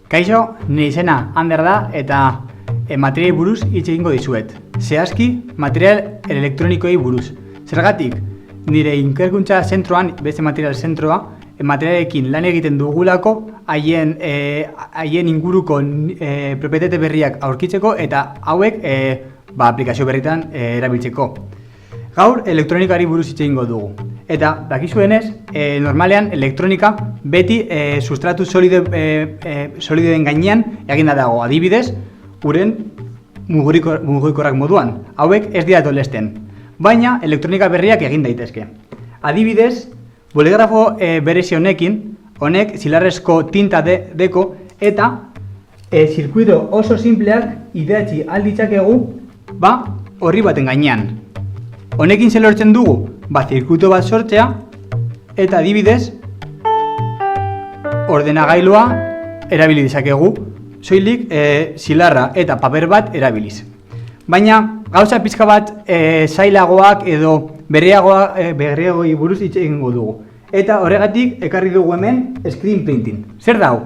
Kaixo, nire izena Ander da eta materialei buruz hitz egingo dizuet. Zehazki, material elektronikoei buruz. Zergatik, nire ikerkuntza zentroan, beste material zentroa, materialekin lan egiten dugulako, haien inguruko propietate berriak aurkitzeko eta hauek aplikazio berritan erabiltzeko. Gaur, elektronikari buruz hitz egingo dugu. Eta, dakizuenez, normalean elektronika beti sustratu solidoen gainean eginda dago. Adibidez, uren mugikorrak moduan. Hauek ez dira tolesten. Baina, elektronika berriak egin daitezke. Adibidez, boligrafo berezi honek zilarrezko tinta deko eta zirkuito oso simpleak ideatzi alditzakegu horri baten gainean. Honekin zer lortzen dugu? Zirkuito bat sortzea eta adibidez ordenagailua erabili dezakegu, soilik zilarra eta paper bat erabiliz. Baina gauza pizka bat zailagoak edo berriagoi buruz hitz egingo dugu. Eta horregatik ekarri dugu hemen screen printing. Zer da hau?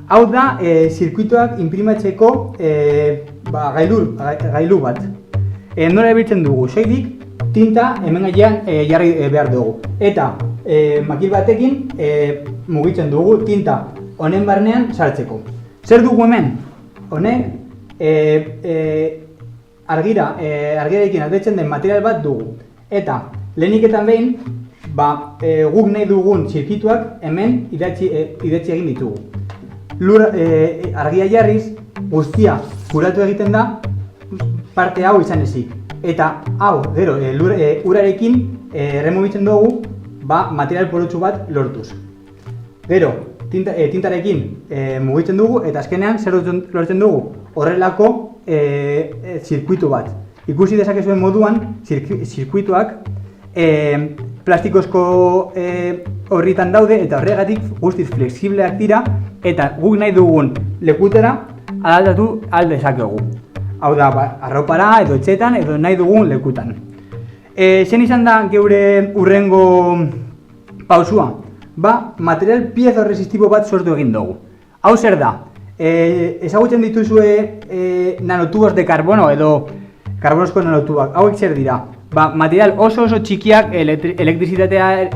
Hau da zirkuitoak inprimatzeko gailu bat. Nola erabiltzen dugu? Soilik tinta hemen gainean jarri behar dugu. Eta makil batekin mugitzen dugu tinta honen barnean sartzeko. Zer dugu hemen? Honek argirarekin aldetzen den material bat dugu. Eta lehenik eta behin guk nahi dugun zirkituak hemen idatzi egin ditugu. Argia jarriz guztia kuratu egiten da parte hau izan ezik. Eta hau, gero, urarekin remobitzen dugu material porotsu bat lortuz. Gero, tintarekin mugitzen dugu eta azkenean zer lortzen dugu? Horrelako zirkuitu bat. Ikusi dezakezuen moduan, zirkuituak plastikozko horritan daude eta horregatik guztiz flexibleak dira eta guk nahi dugun lekutera aldatu dezakegu. Hau da, arropara edo etxetan edo nahi dugun lekutan. Zen izan da geure urrengo pausua? Material piezo resistibo bat sortu egin dugu. Hau zer da? Ezagutzen dituzue nanotubos de karbono edo karbonosko nanotubak. Hauek zer dira? Material oso txikiak elektrizitatea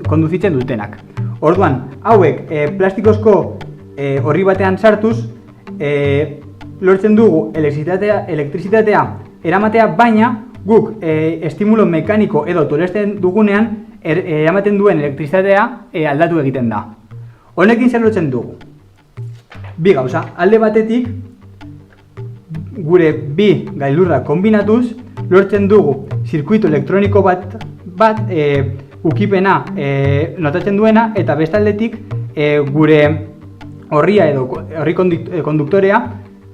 konduzitzen dutenak. Orduan, hauek plastikozko horri batean sartuz, lortzen dugu elektrizitatea eramatea, baina guk estimulo mekaniko edo tolesten dugunean eramaten duen elektrizitatea aldatu egiten da. Honekin zer lortzen dugu? Bi gauza, alde batetik gure bi gailurrak kombinatuz lortzen dugu zirkuito elektroniko bat ukipena notatzen duena eta bestaldetik gure horria edo horri konduktorea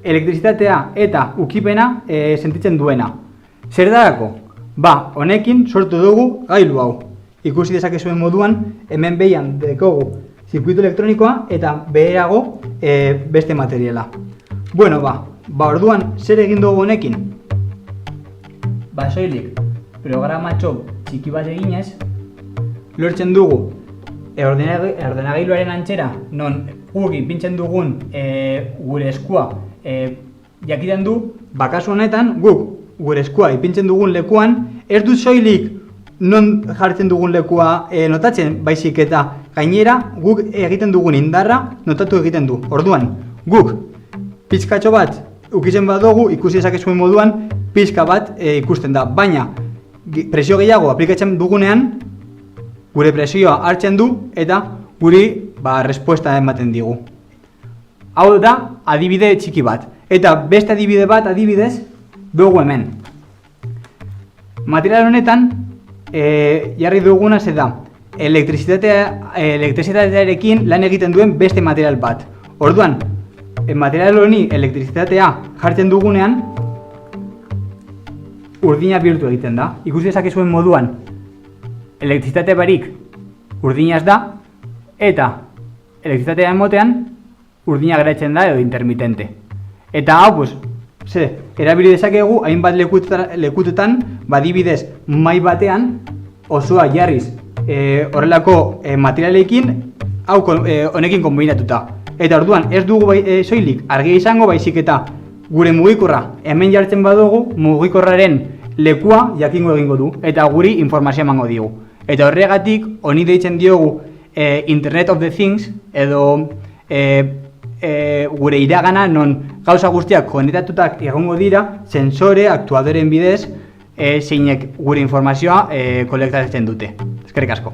elektrizitatea eta ukipena sentitzen duena. Zer darako? Honekin sortu dugu gailu hau. Ikusi dezakezuen moduan, hemen behian dekogu zirkuito elektronikoa eta beherago beste materiala. Orduan, zer egin dugu honekin? Soilik, programatxo txiki bat eginez, lortzen dugu ordenagailuaren antxera, non guk ipintzen dugun gure eskua jakiten du, kasu honetan guk gure eskua ipintzen dugun lekuan, ez du soilik non jartzen dugun lekua notatzen, baizik eta gainera guk egiten dugun indarra notatu egiten du. Orduan, guk pizkatxo bat ukitzen badugu, ikusi dezakezuen moduan, pizka bat ikusten da, baina presio gehiago aplikatzen dugunean, gure presioa hartzen du eta guri respuesta ematen digu. Hau da adibide txiki bat. Eta beste adibide bat adibidez dugu hemen. Material honetan jarri duguna ze da elektrizitatearekin lan egiten duen beste material bat. Orduan, material honi elektrizitatea jartzen dugunean urdina bihurtu egiten da. Ikusi dezakezuen moduan elektrizitate barik urdinaz da eta elektrizitatea emotean urdina geratzen da edo intermitente. Eta hau, erabili dezakegu hainbat lekutetan, adibidez, mahai batean osoa jarriz horrelako materialekin, hau honekin konbinatuta. Eta orduan ez dugu soilik argia izango, baizik eta gure mugikorra hemen jartzen badugu, mugikorraren lekua jakingo egingo du eta guri informazioa emango digu. Eta horregatik honi deitzen diogu Internet of the Things edo gure iragana non gauza guztiak konektatutak egongo dira sensore, aktuadoren bidez zeinek gure informazioa kolektatzen dute. Eskerrik asko.